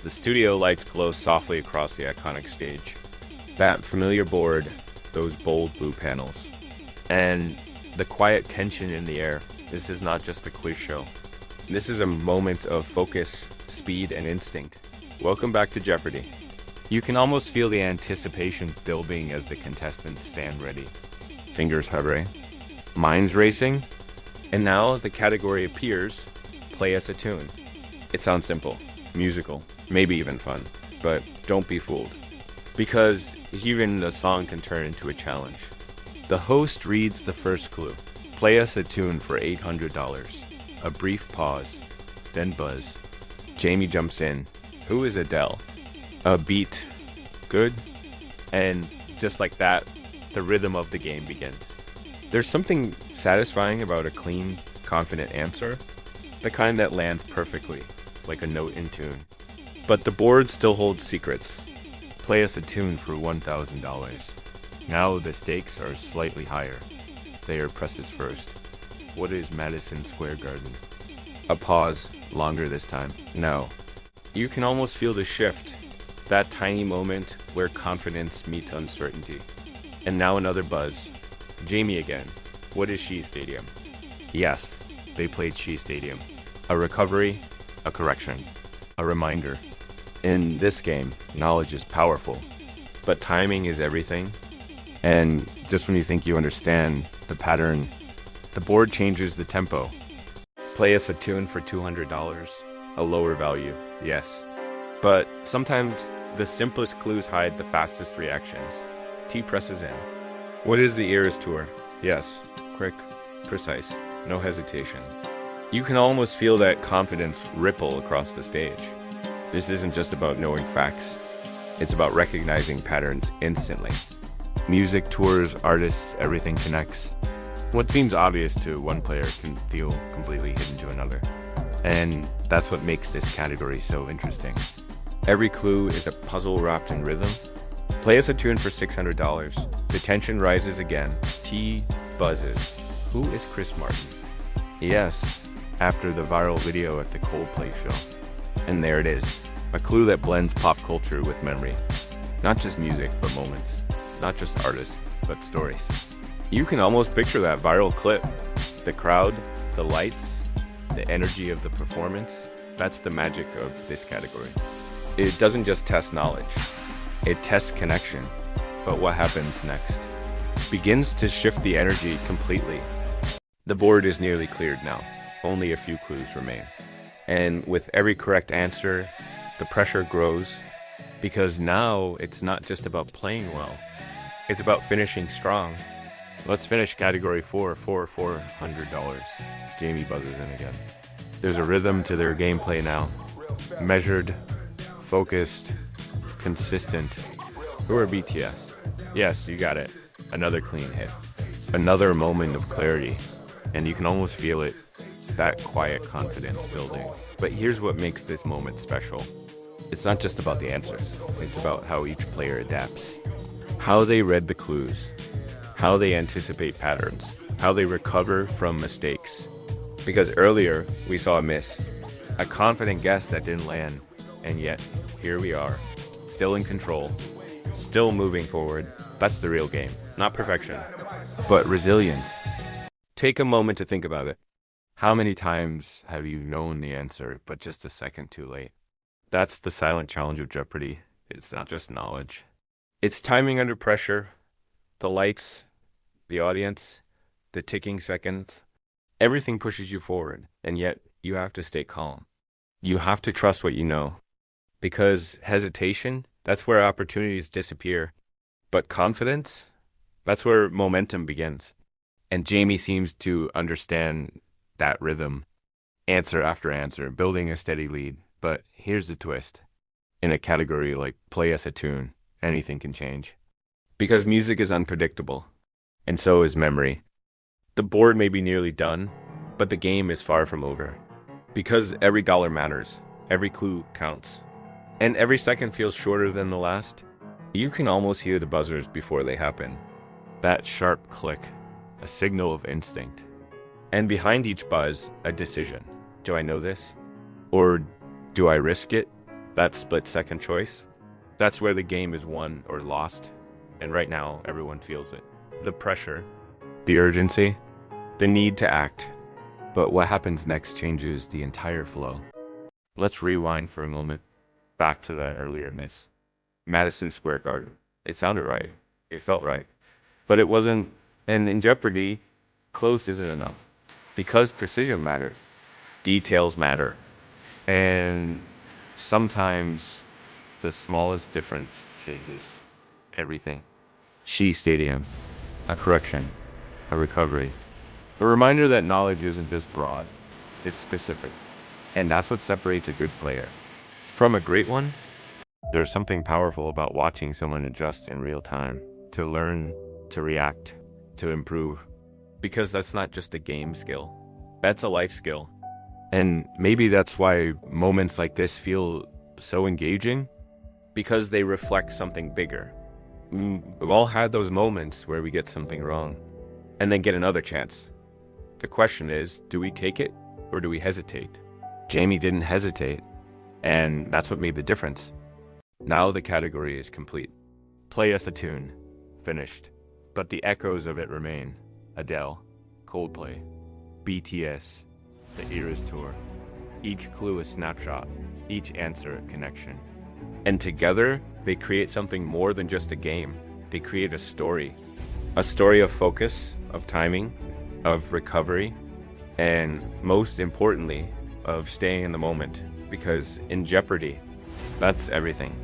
The studio lights glow softly across the iconic stage. That familiar board, those bold blue panels, and the quiet tension in the air. This is not just a quiz show. This is a moment of focus, speed, and instinct. Welcome back to Jeopardy! You can almost feel the anticipation building as the contestants stand ready. Fingers hovering, minds racing, and now the category appears, play us a tune. It sounds simple, musical, maybe even fun, but don't be fooled. Because even the song can turn into a challenge. The host reads the first clue. Play us a tune for $800. A brief pause, then buzz. Jamie jumps in. Who is Adele? A beat. Good. And just like that, the rhythm of the game begins. There's something satisfying about a clean, confident answer. The kind that lands perfectly, like a note in tune. But the board still holds secrets. Play us a tune for $1,000. Now the stakes are slightly higher. Thayer presses first. What is Madison Square Garden? A pause, longer this time. No. You can almost feel the shift. That tiny moment where confidence meets uncertainty. And now another buzz. Jamie again. What is Shea Stadium? Yes, they played Shea Stadium. A recovery, a correction, a reminder. In this game, knowledge is powerful, but timing is everything. And just when you think you understand the pattern, the board changes the tempo. Play us a tune for $200, a lower value, yes. But sometimes the simplest clues hide the fastest reactions. T presses in. What is the Eras Tour? Yes, quick, precise, no hesitation. You can almost feel that confidence ripple across the stage. This isn't just about knowing facts. It's about recognizing patterns instantly. Music, tours, artists, everything connects. What seems obvious to one player can feel completely hidden to another. And that's what makes this category so interesting. Every clue is a puzzle wrapped in rhythm. Play us a tune for $600. The tension rises again. T buzzes. Who is Chris Martin? Yes, after the viral video at the Coldplay show. And there it is, a clue that blends pop culture with memory. Not just music, but moments. Not just artists, but stories. You can almost picture that viral clip. The crowd, the lights, the energy of the performance. That's the magic of this category. It doesn't just test knowledge. It tests connection. But what happens next? Begins to shift the energy completely. The board is nearly cleared now. Only a few clues remain. And with every correct answer, the pressure grows, because now it's not just about playing well, it's about finishing strong. Let's finish category 4 for $400. Jamie buzzes in again. There's a rhythm to their gameplay now. Measured, focused, consistent. Who are BTS? Yes, you got it. Another clean hit. Another moment of clarity. And you can almost feel it. That quiet confidence building. But here's what makes this moment special. It's not just about the answers. It's about how each player adapts. How they read the clues. How they anticipate patterns. How they recover from mistakes. Because earlier, we saw a miss. A confident guess that didn't land. And yet, here we are. Still in control. Still moving forward. That's the real game. Not perfection, but resilience. Take a moment to think about it. How many times have you known the answer, but just a second too late? That's the silent challenge of Jeopardy. It's not just knowledge. It's timing under pressure, the lights, the audience, the ticking seconds. Everything pushes you forward, and yet you have to stay calm. You have to trust what you know. Because hesitation, that's where opportunities disappear. But confidence, that's where momentum begins. And Jamie seems to understand that rhythm, answer after answer, building a steady lead. But here's the twist. In a category like play us a tune, anything can change. Because music is unpredictable, and so is memory. The board may be nearly done, but the game is far from over. Because every dollar matters, every clue counts, and every second feels shorter than the last. You can almost hear the buzzers before they happen. That sharp click, a signal of instinct. And behind each buzz, a decision. Do I know this? Or do I risk it? That split-second choice, that's where the game is won or lost. And right now, everyone feels it. The pressure, the urgency, the need to act. But what happens next changes the entire flow. Let's rewind for a moment back to that earlier miss. Madison Square Garden. It sounded right. It felt right. But it wasn't, and in Jeopardy, close isn't enough. Because precision matters, details matter. And sometimes the smallest difference changes everything. Shea Stadium, a correction, a recovery. A reminder that knowledge isn't just broad, it's specific. And that's what separates a good player from a great one. There's something powerful about watching someone adjust in real time, to learn, to react, to improve. Because that's not just a game skill, that's a life skill. And maybe that's why moments like this feel so engaging, because they reflect something bigger. We've all had those moments where we get something wrong and then get another chance. The question is, do we take it or do we hesitate? Jamie didn't hesitate, and that's what made the difference. Now the category is complete. Play us a tune. Finished. But the echoes of it remain. Adele, Coldplay, BTS, the Eras Tour. Each clue a snapshot, each answer a connection. And together, they create something more than just a game. They create a story. A story of focus, of timing, of recovery, and most importantly, of staying in the moment. Because in Jeopardy, that's everything.